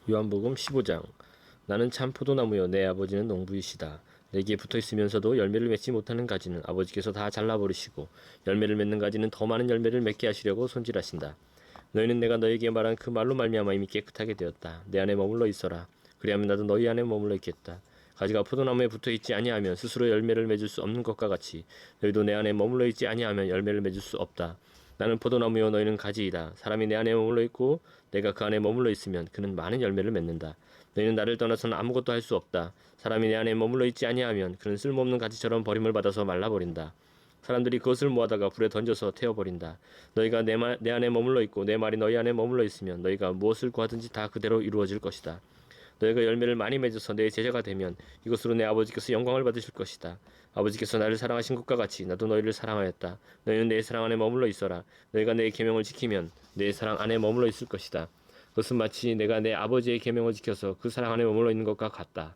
요한복음 15장. 나는 참 포도나무여 내 아버지는 농부이시다. 내게 붙어있으면서도 열매를 맺지 못하는 가지는 아버지께서 다 잘라버리시고 열매를 맺는 가지는 더 많은 열매를 맺게 하시려고 손질하신다. 너희는 내가 너희에게 말한 그 말로 말미암아 이미 깨끗하게 되었다. 내 안에 머물러 있어라. 그리하면 나도 너희 안에 머물러 있겠다. 가지가 포도나무에 붙어있지 아니하면 스스로 열매를 맺을 수 없는 것과 같이 너희도 내 안에 머물러 있지 아니하면 열매를 맺을 수 없다. 나는 포도나무요 너희는 가지이다. 사람이 내 안에 머물러 있고 내가 그 안에 머물러 있으면 그는 많은 열매를 맺는다. 너희는 나를 떠나서는 아무것도 할 수 없다. 사람이 내 안에 머물러 있지 아니하면 그는 쓸모없는 가지처럼 버림을 받아서 말라버린다. 사람들이 그것을 모아다가 불에 던져서 태워버린다. 너희가 내 안에 머물러 있고 내 말이 너희 안에 머물러 있으면 너희가 무엇을 구하든지 다 그대로 이루어질 것이다. 너희가 열매를 많이 맺어서 내 제자가 되면 이것으로 내 아버지께서 영광을 받으실 것이다. 아버지께서 나를 사랑하신 것과 같이 나도 너희를 사랑하였다. 너희는 내 사랑 안에 머물러 있어라. 너희가 내 계명을 지키면 내 사랑 안에 머물러 있을 것이다. 그것은 마치 내가 내 아버지의 계명을 지켜서 그 사랑 안에 머물러 있는 것과 같다.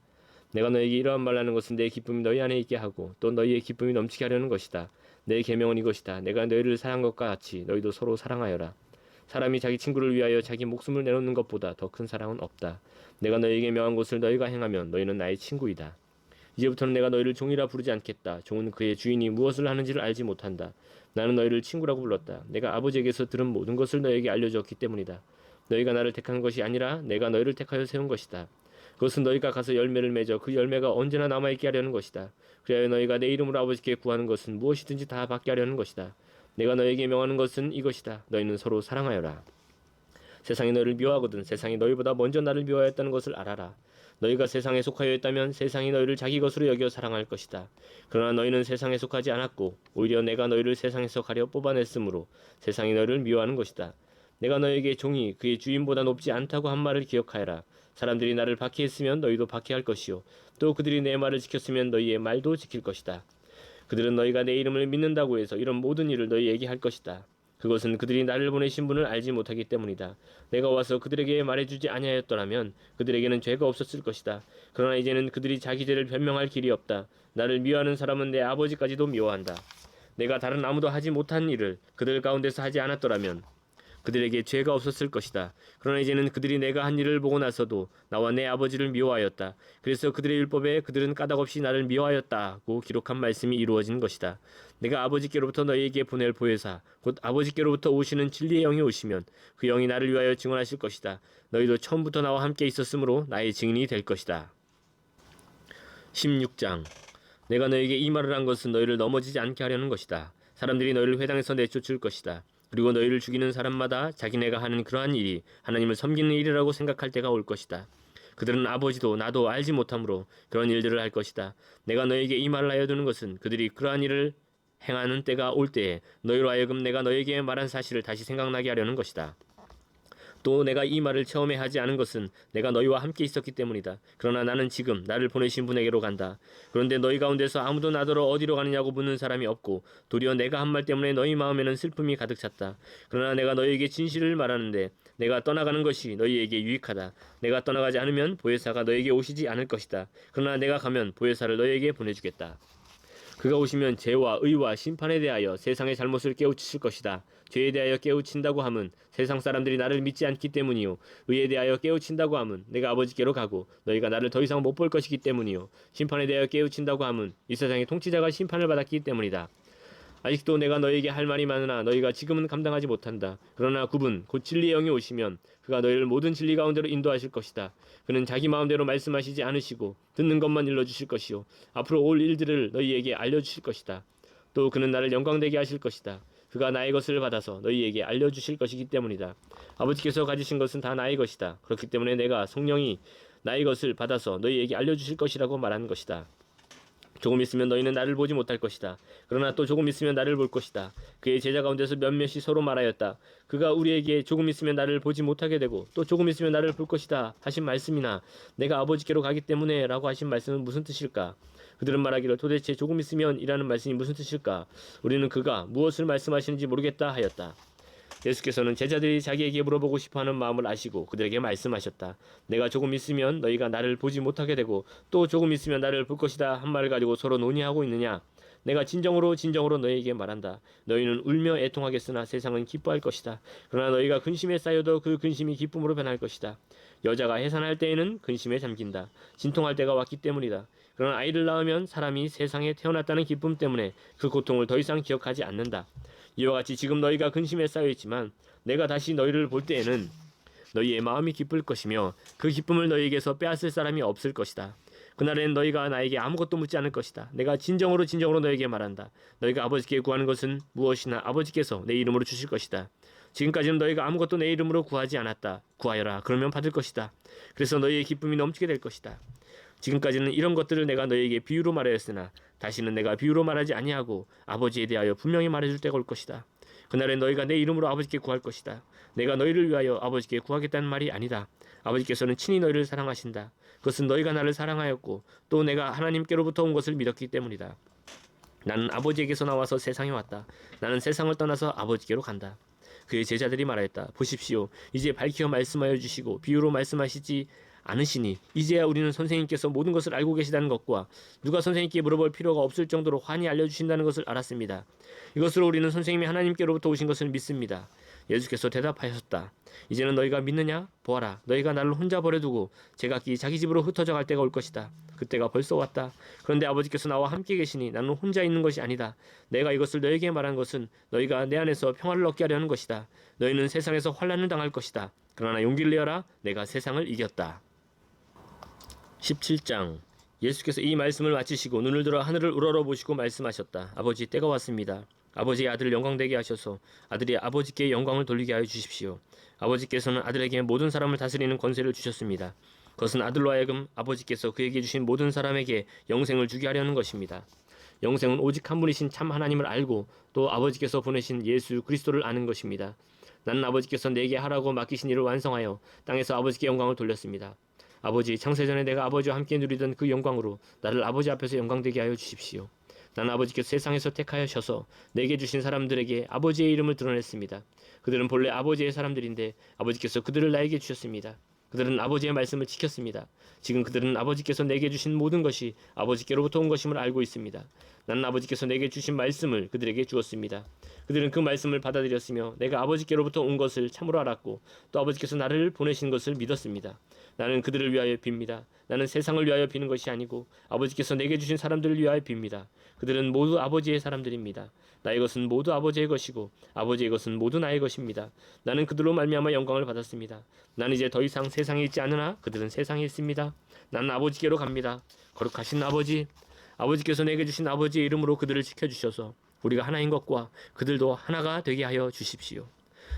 내가 너에게 이러한 말하는 것은 내 기쁨이 너희 안에 있게 하고 또 너희의 기쁨이 넘치게 하려는 것이다. 내 계명은 이것이다. 내가 너희를 사랑한 것과 같이 너희도 서로 사랑하여라. 사람이 자기 친구를 위하여 자기 목숨을 내놓는 것보다 더 큰 사랑은 없다. 내가 너희에게 명한 것을 너희가 행하면 너희는 나의 친구이다. 이제부터는 내가 너희를 종이라 부르지 않겠다. 종은 그의 주인이 무엇을 하는지를 알지 못한다. 나는 너희를 친구라고 불렀다. 내가 아버지에게서 들은 모든 것을 너희에게 알려주었기 때문이다. 너희가 나를 택한 것이 아니라 내가 너희를 택하여 세운 것이다. 그것은 너희가 가서 열매를 맺어 그 열매가 언제나 남아있게 하려는 것이다. 그리하여 너희가 내 이름으로 아버지께 구하는 것은 무엇이든지 다 받게 하려는 것이다. 내가 너에게 명하는 것은 이것이다. 너희는 서로 사랑하여라. 세상이 너희를 미워하거든 세상이 너희보다 먼저 나를 미워하였다는 것을 알아라. 너희가 세상에 속하여 있다면 세상이 너희를 자기 것으로 여겨 사랑할 것이다. 그러나 너희는 세상에 속하지 않았고 오히려 내가 너희를 세상에서 가려 뽑아냈으므로 세상이 너희를 미워하는 것이다. 내가 너에게 종이 그의 주인보다 높지 않다고 한 말을 기억하여라. 사람들이 나를 박해했으면 너희도 박해할 것이요 또 그들이 내 말을 지켰으면 너희의 말도 지킬 것이다. 그들은 너희가 내 이름을 믿는다고 해서 이런 모든 일을 너희에게 할 것이다. 그것은 그들이 나를 보내신 분을 알지 못하기 때문이다. 내가 와서 그들에게 말해주지 아니하였더라면 그들에게는 죄가 없었을 것이다. 그러나 이제는 그들이 자기 죄를 변명할 길이 없다. 나를 미워하는 사람은 내 아버지까지도 미워한다. 내가 다른 아무도 하지 못한 일을 그들 가운데서 하지 않았더라면 그들에게 죄가 없었을 것이다. 그러나 이제는 그들이 내가 한 일을 보고 나서도 나와 내 아버지를 미워하였다. 그래서 그들의 율법에 그들은 까닭없이 나를 미워하였다고 기록한 말씀이 이루어진 것이다. 내가 아버지께로부터 너희에게 보낼 보혜사 곧 아버지께로부터 오시는 진리의 영이 오시면 그 영이 나를 위하여 증언하실 것이다. 너희도 처음부터 나와 함께 있었으므로 나의 증인이 될 것이다. 16장. 내가 너에게 이 말을 한 것은 너희를 넘어지지 않게 하려는 것이다. 사람들이 너희를 회당에서 내쫓을 것이다. 그리고 너희를 죽이는 사람마다 자기네가 하는 그러한 일이 하나님을 섬기는 일이라고 생각할 때가 올 것이다. 그들은 아버지도 나도 알지 못하므로 그런 일들을 할 것이다. 내가 너에게 이 말을 하여 두는 것은 그들이 그러한 일을 행하는 때가 올 때에 너희로 하여금 내가 너에게 말한 사실을 다시 생각나게 하려는 것이다. 또 내가 이 말을 처음에 하지 않은 것은 내가 너희와 함께 있었기 때문이다. 그러나 나는 지금 나를 보내신 분에게로 간다. 그런데 너희 가운데서 아무도 나더러 어디로 가느냐고 묻는 사람이 없고 도리어 내가 한 말 때문에 너희 마음에는 슬픔이 가득 찼다. 그러나 내가 너희에게 진실을 말하는데 내가 떠나가는 것이 너희에게 유익하다. 내가 떠나가지 않으면 보혜사가 너희에게 오시지 않을 것이다. 그러나 내가 가면 보혜사를 너희에게 보내주겠다. 그가 오시면 죄와 의와 심판에 대하여 세상의 잘못을 깨우치실 것이다. 죄에 대하여 깨우친다고 함은 세상 사람들이 나를 믿지 않기 때문이요 의에 대하여 깨우친다고 함은 내가 아버지께로 가고 너희가 나를 더 이상 못 볼 것이기 때문이요 심판에 대하여 깨우친다고 함은 이 세상의 통치자가 심판을 받았기 때문이다. 아직도 내가 너희에게 할 말이 많으나 너희가 지금은 감당하지 못한다. 그러나 그분 곧 진리의 영이 오시면 그가 너희를 모든 진리 가운데로 인도하실 것이다. 그는 자기 마음대로 말씀하시지 않으시고 듣는 것만 일러주실 것이요 앞으로 올 일들을 너희에게 알려주실 것이다. 또 그는 나를 영광되게 하실 것이다. 그가 나의 것을 받아서 너희에게 알려주실 것이기 때문이다. 아버지께서 가지신 것은 다 나의 것이다. 그렇기 때문에 내가 성령이 나의 것을 받아서 너희에게 알려주실 것이라고 말하는 것이다. 조금 있으면 너희는 나를 보지 못할 것이다. 그러나 또 조금 있으면 나를 볼 것이다. 그의 제자 가운데서 몇몇이 서로 말하였다. 그가 우리에게 조금 있으면 나를 보지 못하게 되고 또 조금 있으면 나를 볼 것이다 하신 말씀이나 내가 아버지께로 가기 때문에 라고 하신 말씀은 무슨 뜻일까? 그들은 말하기를 도대체 조금 있으면 이라는 말씀이 무슨 뜻일까? 우리는 그가 무엇을 말씀하시는지 모르겠다 하였다. 예수께서는 제자들이 자기에게 물어보고 싶어하는 마음을 아시고 그들에게 말씀하셨다. 내가 조금 있으면 너희가 나를 보지 못하게 되고 또 조금 있으면 나를 볼 것이다 한 말을 가지고 서로 논의하고 있느냐? 내가 진정으로 진정으로 너희에게 말한다. 너희는 울며 애통하겠으나 세상은 기뻐할 것이다. 그러나 너희가 근심에 쌓여도 그 근심이 기쁨으로 변할 것이다. 여자가 해산할 때에는 근심에 잠긴다. 진통할 때가 왔기 때문이다. 그러나 아이를 낳으면 사람이 세상에 태어났다는 기쁨 때문에 그 고통을 더 이상 기억하지 않는다. 이와 같이 지금 너희가 근심에 쌓여 있지만 내가 다시 너희를 볼 때에는 너희의 마음이 기쁠 것이며 그 기쁨을 너희에게서 빼앗을 사람이 없을 것이다. 그날엔 너희가 나에게 아무것도 묻지 않을 것이다. 내가 진정으로 진정으로 너희에게 말한다. 너희가 아버지께 구하는 것은 무엇이나 아버지께서 내 이름으로 주실 것이다. 지금까지는 너희가 아무것도 내 이름으로 구하지 않았다. 구하여라. 그러면 받을 것이다. 그래서 너희의 기쁨이 넘치게 될 것이다. 지금까지는 이런 것들을 내가 너희에게 비유로 말하였으나 다시는 내가 비유로 말하지 아니하고 아버지에 대하여 분명히 말해줄 때가 올 것이다. 그날엔 너희가 내 이름으로 아버지께 구할 것이다. 내가 너희를 위하여 아버지께 구하겠다는 말이 아니다. 아버지께서는 친히 너희를 사랑하신다. 그것은 너희가 나를 사랑하였고 또 내가 하나님께로부터 온 것을 믿었기 때문이다. 나는 아버지에게서 나와서 세상에 왔다. 나는 세상을 떠나서 아버지께로 간다. 그의 제자들이 말하였다. 보십시오. 이제 밝혀 말씀하여 주시고 비유로 말씀하시지 않으시니 이제야 우리는 선생님께서 모든 것을 알고 계시다는 것과 누가 선생님께 물어볼 필요가 없을 정도로 환히 알려주신다는 것을 알았습니다. 이것으로 우리는 선생님이 하나님께로부터 오신 것을 믿습니다. 예수께서 대답하셨다. 이제는 너희가 믿느냐? 보아라. 너희가 나를 혼자 버려두고 제각기 자기 집으로 흩어져 갈 때가 올 것이다. 그때가 벌써 왔다. 그런데 아버지께서 나와 함께 계시니 나는 혼자 있는 것이 아니다. 내가 이것을 너희에게 말한 것은 너희가 내 안에서 평화를 얻게 하려는 것이다. 너희는 세상에서 환난을 당할 것이다. 그러나 용기를 내어라. 내가 세상을 이겼다. 17장. 예수께서 이 말씀을 마치시고 눈을 들어 하늘을 우러러보시고 말씀하셨다. 아버지, 때가 왔습니다. 아버지의 아들을 영광되게 하셔서 아들이 아버지께 영광을 돌리게 하여 주십시오. 아버지께서는 아들에게 모든 사람을 다스리는 권세를 주셨습니다. 그것은 아들로 하여금 아버지께서 그에게 주신 모든 사람에게 영생을 주게 하려는 것입니다. 영생은 오직 한 분이신 참 하나님을 알고 또 아버지께서 보내신 예수 그리스도를 아는 것입니다. 나는 아버지께서 내게 하라고 맡기신 일을 완성하여 땅에서 아버지께 영광을 돌렸습니다. 아버지, 창세전에 내가 아버지와 함께 누리던 그 영광으로 나를 아버지 앞에서 영광되게 하여 주십시오. 나는 아버지께서 세상에서 택하여셔서 내게 주신 사람들에게 아버지의 이름을 드러냈습니다. 그들은 본래 아버지의 사람들인데 아버지께서 그들을 나에게 주셨습니다. 그들은 아버지의 말씀을 지켰습니다. 지금 그들은 아버지께서 내게 주신 모든 것이 아버지께로부터 온 것임을 알고 있습니다. 나는 아버지께서 내게 주신 말씀을 그들에게 주었습니다. 그들은 그 말씀을 받아들였으며 내가 아버지께로부터 온 것을 참으로 알았고 또 아버지께서 나를 보내신 것을 믿었습니다. 나는 그들을 위하여 빕니다. 나는 세상을 위하여 비는 것이 아니고 아버지께서 내게 주신 사람들을 위하여 빕니다. 그들은 모두 아버지의 사람들입니다. 나의 것은 모두 아버지의 것이고 아버지의 것은 모두 나의 것입니다. 나는 그들로 말미암아 영광을 받았습니다. 나는 이제 더 이상 세상에 있지 않으나 그들은 세상에 있습니다. 나는 아버지께로 갑니다. 거룩하신 아버지, 아버지께서 내게 주신 아버지의 이름으로 그들을 지켜주셔서 우리가 하나인 것과 그들도 하나가 되게 하여 주십시오.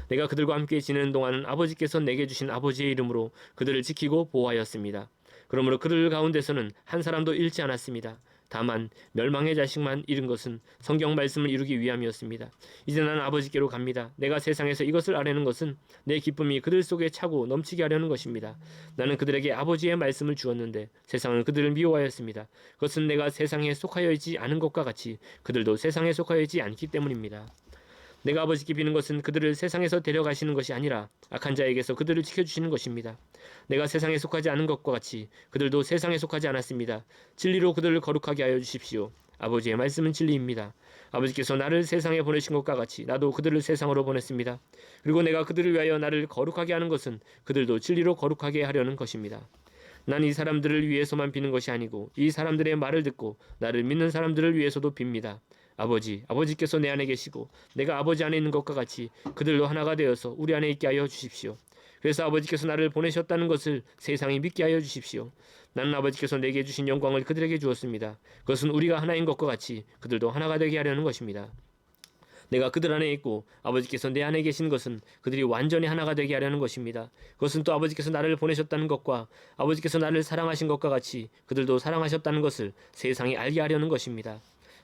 내가 그들과 함께 지내는 동안은 아버지께서 내게 주신 아버지의 이름으로 그들을 지키고 보호하였습니다. 그러므로 그들 가운데서는 한 사람도 잃지 않았습니다. 다만 멸망의 자식만 잃은 것은 성경 말씀을 이루기 위함이었습니다. 이제 나는 아버지께로 갑니다. 내가 세상에서 이것을 아뢰는 것은 내 기쁨이 그들 속에 차고 넘치게 하려는 것입니다. 나는 그들에게 아버지의 말씀을 주었는데 세상은 그들을 미워하였습니다. 그것은 내가 세상에 속하여 있지 않은 것과 같이 그들도 세상에 속하여 있지 않기 때문입니다. 내가 아버지께 비는 것은 그들을 세상에서 데려가시는 것이 아니라 악한 자에게서 그들을 지켜주시는 것입니다. 내가 세상에 속하지 않은 것과 같이 그들도 세상에 속하지 않았습니다. 진리로 그들을 거룩하게 하여 주십시오. 아버지의 말씀은 진리입니다. 아버지께서 나를 세상에 보내신 것과 같이 나도 그들을 세상으로 보냈습니다. 그리고 내가 그들을 위하여 나를 거룩하게 하는 것은 그들도 진리로 거룩하게 하려는 것입니다. 난 이 사람들을 위해서만 비는 것이 아니고 이 사람들의 말을 듣고 나를 믿는 사람들을 위해서도 빕니다. 아버지, 아버지께서 내 안에 계시고 내가 아버지 안에 있는 것과 같이 그들도 하나가 되어서 우리 안에 있게 하여 주십시오. 그래서 아버지께서 나를 보내셨다는 것을 세상이 믿게 하여 주십시오. 나는 아버지께서 내게 주신 영광을 그들에게 주었습니다. 그것은 우리가 하나인 것과 같이 그들도 하나가 되게 하려는 것입니다. 내가 그들 안에 있고 아버지께서 내 안에 계신 것은 그들이 완전히 하나가 되게 하려는 것입니다. 그것은 또 아버지께서 나를 보내셨다는 것과 아버지께서 나를 사랑하신 것과 같이 그들도 사랑하셨다는 것을 세상이 알게 하려는 것입니다.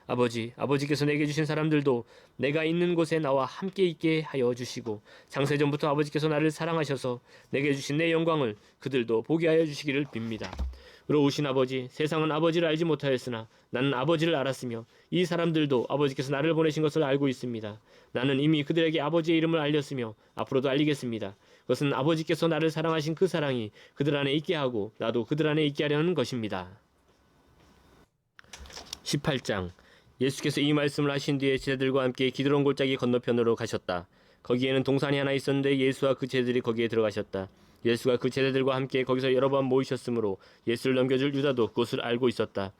아버지, 아버지께서 내게 주신 사람들도 내가 있는 곳에 나와 함께 있게 하여 주시고 창세전부터 아버지께서 나를 사랑하셔서 내게 주신 내 영광을 그들도 보게 하여 주시기를 빕니다. 의로우신 아버지, 세상은 아버지를 알지 못하였으나 나는 아버지를 알았으며 이 사람들도 아버지께서 나를 보내신 것을 알고 있습니다. 나는 이미 그들에게 아버지의 이름을 알렸으며 앞으로도 알리겠습니다. 그것은 아버지께서 나를 사랑하신 그 사랑이 그들 안에 있게 하고 나도 그들 안에 있게 하려는 것입니다. 18장. 예수께서 이 말씀을 하신 뒤에 제자들과 함께 기드론 골짜기 건너편으로 가셨다. 거기에는 동산이 하나 있었는데 예수와 그 제자들이 거기에 들어가셨다. 예수가 그 제자들과 함께 거기서 여러 번 모이셨으므로 예수를 넘겨줄 유다도 그것을 알고 있었다.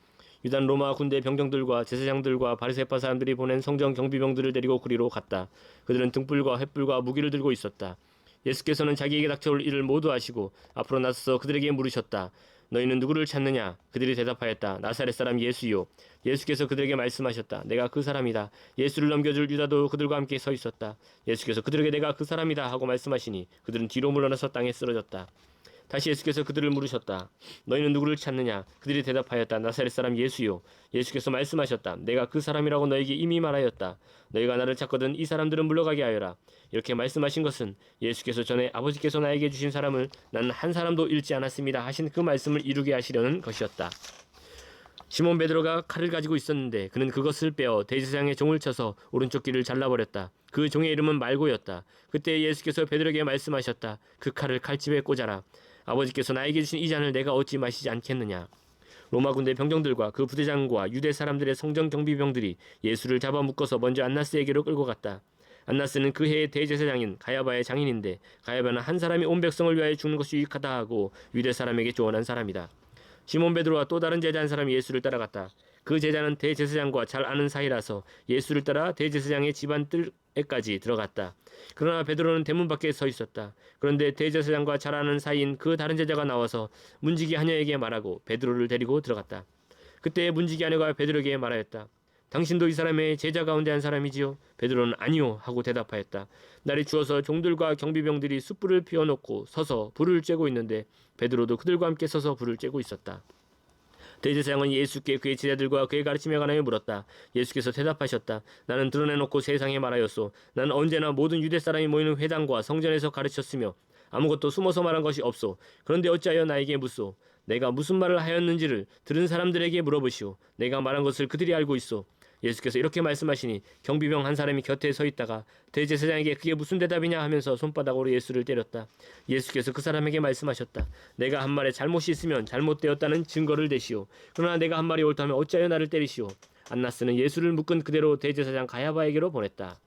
유다는 로마 군대 병정들과 제사장들과 바리새파 사람들이 보낸 성전 경비병들을 데리고 그리로 갔다. 그들은 등불과 횃불과 무기를 들고 있었다. 예수께서는 자기에게 닥쳐올 일을 모두 아시고 앞으로 나서서 그들에게 물으셨다. 너희는 누구를 찾느냐? 그들이 대답하였다. 나사렛 사람 예수요. 예수께서 그들에게 말씀하셨다. 내가 그 사람이다. 예수를 넘겨줄 유다도 그들과 함께 서 있었다. 예수께서 그들에게 내가 그 사람이다 하고 말씀하시니 그들은 뒤로 물러나서 땅에 쓰러졌다. 다시 예수께서 그들을 물으셨다. 너희는 누구를 찾느냐? 그들이 대답하였다. 나사렛 사람 예수요. 예수께서 말씀하셨다. 내가 그 사람이라고 너에게 이미 말하였다. 너희가 나를 찾거든 이 사람들은 물러가게 하여라. 이렇게 말씀하신 것은 예수께서 전에 아버지께서 나에게 주신 사람을 나는 한 사람도 잃지 않았습니다 하신 그 말씀을 이루게 하시려는 것이었다. 시몬 베드로가 칼을 가지고 있었는데 그는 그것을 빼어 대제사장의 종을 쳐서 오른쪽 귀를 잘라버렸다. 그 종의 이름은 말고였다. 그때 예수께서 베드로에게 말씀하셨다. 그 칼을 칼집에 꽂아라. 아버지께서 나에게 주신 이 잔을 내가 어찌 마시지 않겠느냐. 로마 군대 병정들과 그 부대장과 유대 사람들의 성전 경비병들이 예수를 잡아 묶어서 먼저 안나스에게로 끌고 갔다. 안나스는 그 해의 대제사장인 가야바의 장인인데 가야바는 한 사람이 온 백성을 위하여 죽는 것이 유익하다 하고 유대 사람에게 조언한 사람이다. 시몬 베드로와 또 다른 제자 한 사람이 예수를 따라갔다. 그 제자는 대제사장과 잘 아는 사이라서 예수를 따라 대제사장의 집안 뜰에까지 들어갔다. 그러나 베드로는 대문 밖에 서 있었다. 그런데 대제사장과 잘 아는 사이인 그 다른 제자가 나와서 문지기 하녀에게 말하고 베드로를 데리고 들어갔다. 그때 문지기 하녀가 베드로에게 말하였다. 당신도 이 사람의 제자 가운데 한 사람이지요? 베드로는 아니요 하고 대답하였다. 날이 추워서 종들과 경비병들이 숯불을 피워놓고 서서 불을 쬐고 있는데 베드로도 그들과 함께 서서 불을 쬐고 있었다. 대제사장은 예수께 그의 제자들과 그의 가르침에 관하여 물었다. 예수께서 대답하셨다. 나는 드러내놓고 세상에 말하였소. 나는 언제나 모든 유대 사람이 모이는 회당과 성전에서 가르쳤으며 아무것도 숨어서 말한 것이 없소. 그런데 어찌하여 나에게 묻소? 내가 무슨 말을 하였는지를 들은 사람들에게 물어보시오. 내가 말한 것을 그들이 알고 있소. 예수께서 이렇게 말씀하시니 경비병 한 사람이 곁에 서 있다가 대제사장에게 그게 무슨 대답이냐 하면서 손바닥으로 예수를 때렸다. 예수께서 그 사람에게 말씀하셨다. 내가 한 말에 잘못이 있으면 잘못되었다는 증거를 대시오. 그러나 내가 한 말이 옳다면 어찌하여 나를 때리시오. 안나스는 예수를 묶은 그대로 대제사장 가야바에게로 보냈다.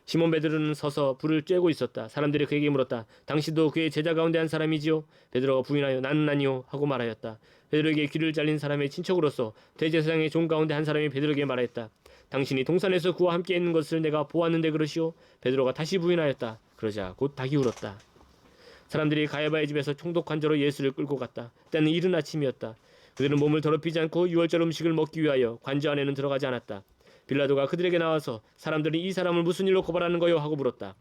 시몬 베드로는 서서 불을 쬐고 있었다. 사람들이 그에게 물었다. 당신도 그의 제자 가운데 한 사람이지요? 베드로가 부인하여 나는 아니요 하고 말하였다. 베드로에게 귀를 잘린 사람의 친척으로서 대제사장의 종 가운데 한 사람이 베드로에게 말하였다. 당신이 동산에서 그와 함께 있는 것을 내가 보았는데 그러시오? 베드로가 다시 부인하였다. 그러자 곧 닭이 울었다. 사람들이 가야바의 집에서 총독 관저로 예수를 끌고 갔다. 때는 이른 아침이었다. 그들은 몸을 더럽히지 않고 유월절 음식을 먹기 위하여 관저 안에는 들어가지 않았다. 빌라도가 그들에게 나와서 사람들이 이 사람을 무슨 일로 고발하는 거요? 하고 물었다.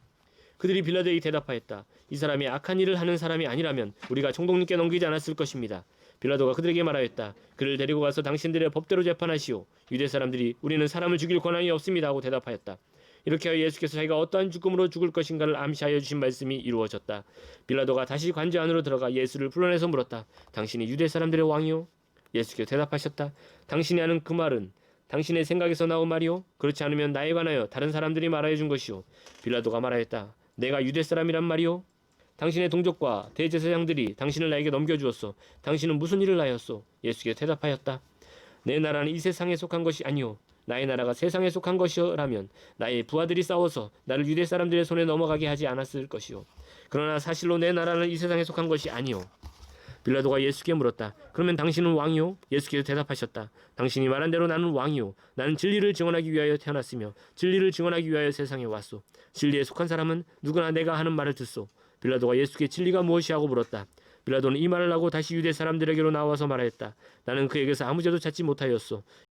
그들이 빌라도에게 대답하였다. 이 사람이 악한 일을 하는 사람이 아니라면 우리가 총독님께 넘기지 않았을 것입니다. 빌라도가 그들에게 말하였다. 그를 데리고 가서 당신들의 법대로 재판하시오. 유대 사람들이 우리는 사람을 죽일 권한이 없습니다 하고 대답하였다. 이렇게 하여 예수께서 자기가 어떠한 죽음으로 죽을 것인가를 암시하여 주신 말씀이 이루어졌다. 빌라도가 다시 관저 안으로 들어가 예수를 불러내서 물었다. 당신이 유대 사람들의 왕이요? 예수께서 대답하셨다. 당신이 하는 그 말은 당신의 생각에서 나온 말이오? 그렇지 않으면 나에 관하여 다른 사람들이 말하여 준 것이오. 빌라도가 말하였다. 내가 유대 사람이란 말이오? 당신의 동족과 대제사장들이 당신을 나에게 넘겨주었소. 당신은 무슨 일을 하였소? 예수께서 대답하였다. 내 나라는 이 세상에 속한 것이 아니오. 나의 나라가 세상에 속한 것이라면 나의 부하들이 싸워서 나를 유대 사람들의 손에 넘어가게 하지 않았을 것이오. 그러나 사실로 내 나라는 이 세상에 속한 것이 아니오. 빌라도가 예수께 물었다. 그러면 당신은 왕이요? 예수께서 대답하셨다. 당신이 말한 대로 나는 왕이요. 나는 진리를 증언하기 위하여 태어났으며 진리를 증언하기 위하여 세상에 왔소. 진리에 속한 사람은 누구나 내가 하는 말을 듣소. 빌라도가 예수께 진리가 무엇이냐고 물었다. 빌라도는 이 말을 하고 다시 유대 사람들에게로 나와서 말하였다. 나는 그에게서 아무 죄도 찾지 못하였소.